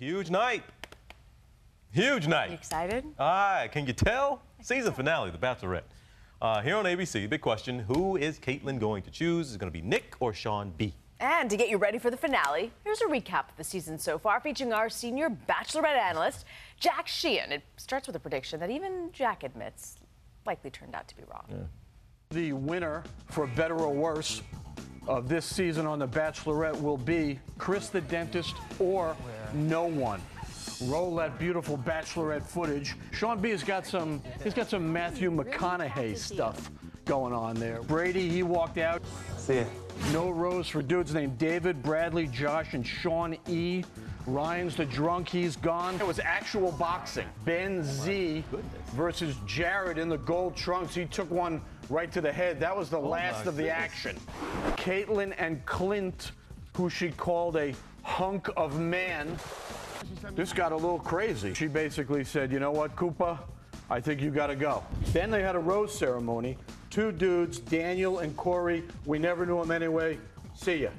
Huge night. Huge night. You excited? Can you tell? Season finale, The Bachelorette. Here on ABC, big question, who is Caitlyn going to choose? Is it going to be Nick or Sean B? And to get you ready for the finale, here's a recap of the season so far, featuring our senior Bachelorette analyst, Jack Sheahan. It starts with a prediction that even Jack admits likely turned out to be wrong. Yeah. The winner, for better or worse, of this season on The Bachelorette will be Chris the dentist or no one. Roll that beautiful Bachelorette footage. Sean B has got some Matthew McConaughey stuff going on there. Brady, he walked out. See ya. No rose for dudes named David, Bradley, Josh, and Sean E. Ryan's the drunk, he's gone. It was actual boxing. Ben Z versus Jared in the gold trunks. He took one right to the head. That was the last of the action. Caitlyn and Clint, who she called a hunk of man. This got a little crazy. She basically said, you know what, Koopa? I think you gotta go. Then they had a rose ceremony. Two dudes, Daniel and Corey. We never knew them anyway. See ya.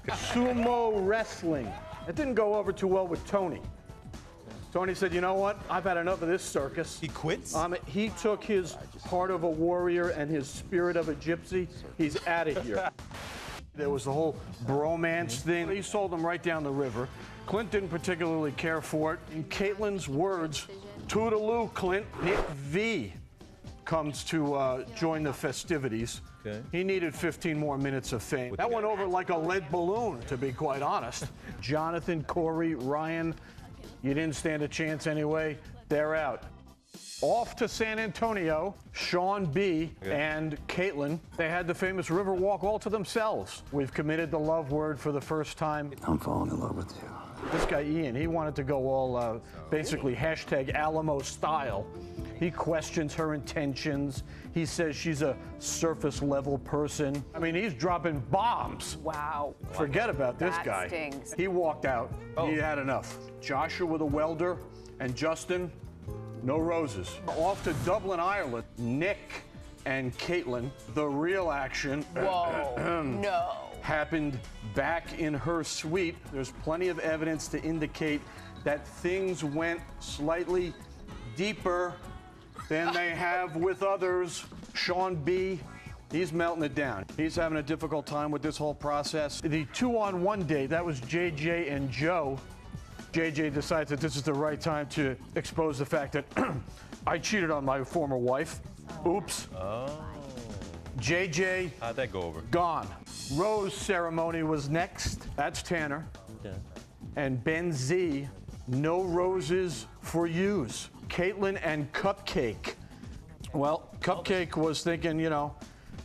Sumo wrestling. It didn't go over too well with Tony. Tony said, you know what? I've had enough of this circus. He quits? He took his heart of a warrior and his spirit of a gypsy. He's out of here. There was the whole bromance thing. He sold them right down the river. Clint didn't particularly care for it. In Caitlyn's words, toodaloo, Clint. Nick V comes to join the festivities. Okay. He needed 15 more minutes of fame. That went over like a lead balloon, to be quite honest. Jonathan, Corey, Ryan, you didn't stand a chance anyway. They're out. Off to San Antonio, Sean B. and Caitlyn. They had the famous river walk all to themselves. We've committed the love word for the first time. I'm falling in love with you. This guy, Ian, he wanted to go all basically hashtag Alamo style. He questions her intentions. He says she's a surface level person. I mean, he's dropping bombs. Wow. Forget about this That guy. stings. He walked out. He had enough. Joshua the welder and Justin, no roses. Off to Dublin, Ireland. Nick and Caitlyn, the real action. Whoa, no. Happened back in her suite. There's plenty of evidence to indicate that things went slightly deeper than they have with others. Sean B, he's melting it down. He's having a difficult time with this whole process. The 2-on-1 date, that was JJ and Joe. JJ decides that this is the right time to expose the fact that I cheated on my former wife. Oops. Oh. JJ, how'd that go over? Gone. Rose ceremony was next. That's Tanner. Okay. And Ben Z, no roses for yous. Caitlyn and Cupcake. Well, Cupcake was thinking, you know,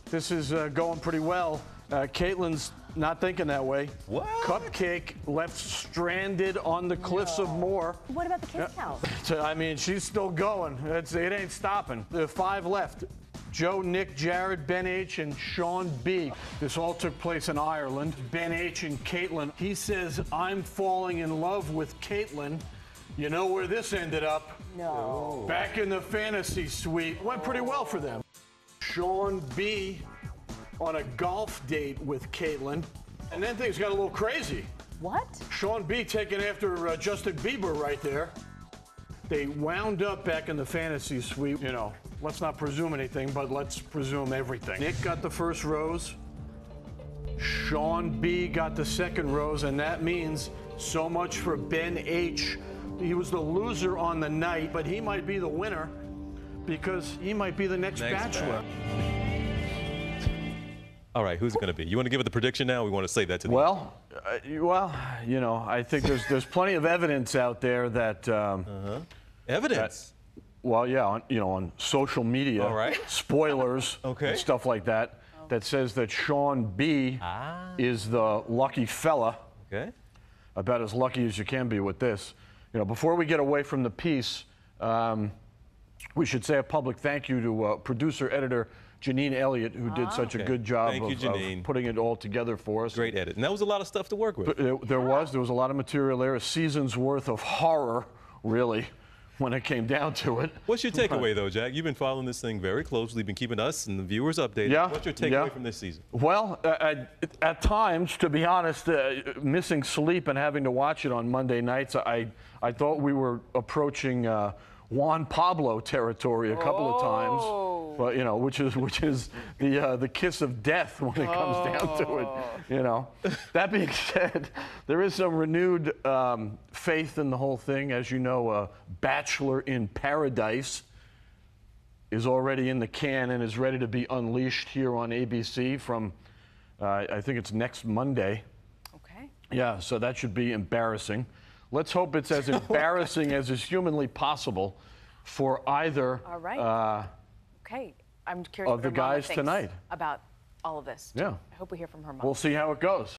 this is going pretty well. Caitlyn's not thinking that way. What? Cupcake left stranded on the cliffs of Moher. What about the kiss count? I mean, she's still going. It ain't stopping. There are 5 left. Joe, Nick, Jared, Ben H, and Sean B. This all took place in Ireland. Ben H and Caitlyn. He says, I'm falling in love with Caitlyn. You know where this ended up? No. Back in the fantasy suite. Went pretty well for them. Sean B on a golf date with Caitlyn. And then things got a little crazy. What? Sean B taking after Justin Bieber right there. They wound up back in the fantasy suite. You know, let's not presume anything, but let's presume everything. Nick got the first rose. Sean B got the second rose, and that means so much for Ben H. He was the loser on the night, but he might be the winner because he might be the next Bachelor. All right, who's it going to be? You want to give it the prediction now, or we want to save that to the end? Well, you know, I think there's plenty of evidence out there that evidence. Well, yeah, on social media, all right. Spoilers, and stuff like that, that says that Sean B is the lucky fella. Okay. About as lucky as you can be with this. You know, before we get away from the piece, we should say a public thank you to producer-editor Janine Elliott, who did such a good job of putting it all together for us. Great edit. And that was a lot of stuff to work with. There was a lot of material there, a season's worth of horror, really, when it came down to it. What's your takeaway, though, Jack? You've been following this thing very closely, been keeping us and the viewers updated. Yeah, What's your takeaway from this season? Well, at times, to be honest, missing sleep and having to watch it on Monday nights, I thought we were approaching Juan Pablo territory a couple of times, but you know, which is the kiss of death when it comes down to it. You know, that being said, there is some renewed faith in the whole thing. As you know, Bachelor in Paradise is already in the can and is ready to be unleashed here on ABC from I think it's next Monday. Okay. Yeah, so that should be embarrassing. Let's hope it's as embarrassing as is humanly possible for either All right. Okay. I'm curious of the what her mama guys thinks tonight about all of this. Yeah. I hope we hear from her mom. We'll see how it goes.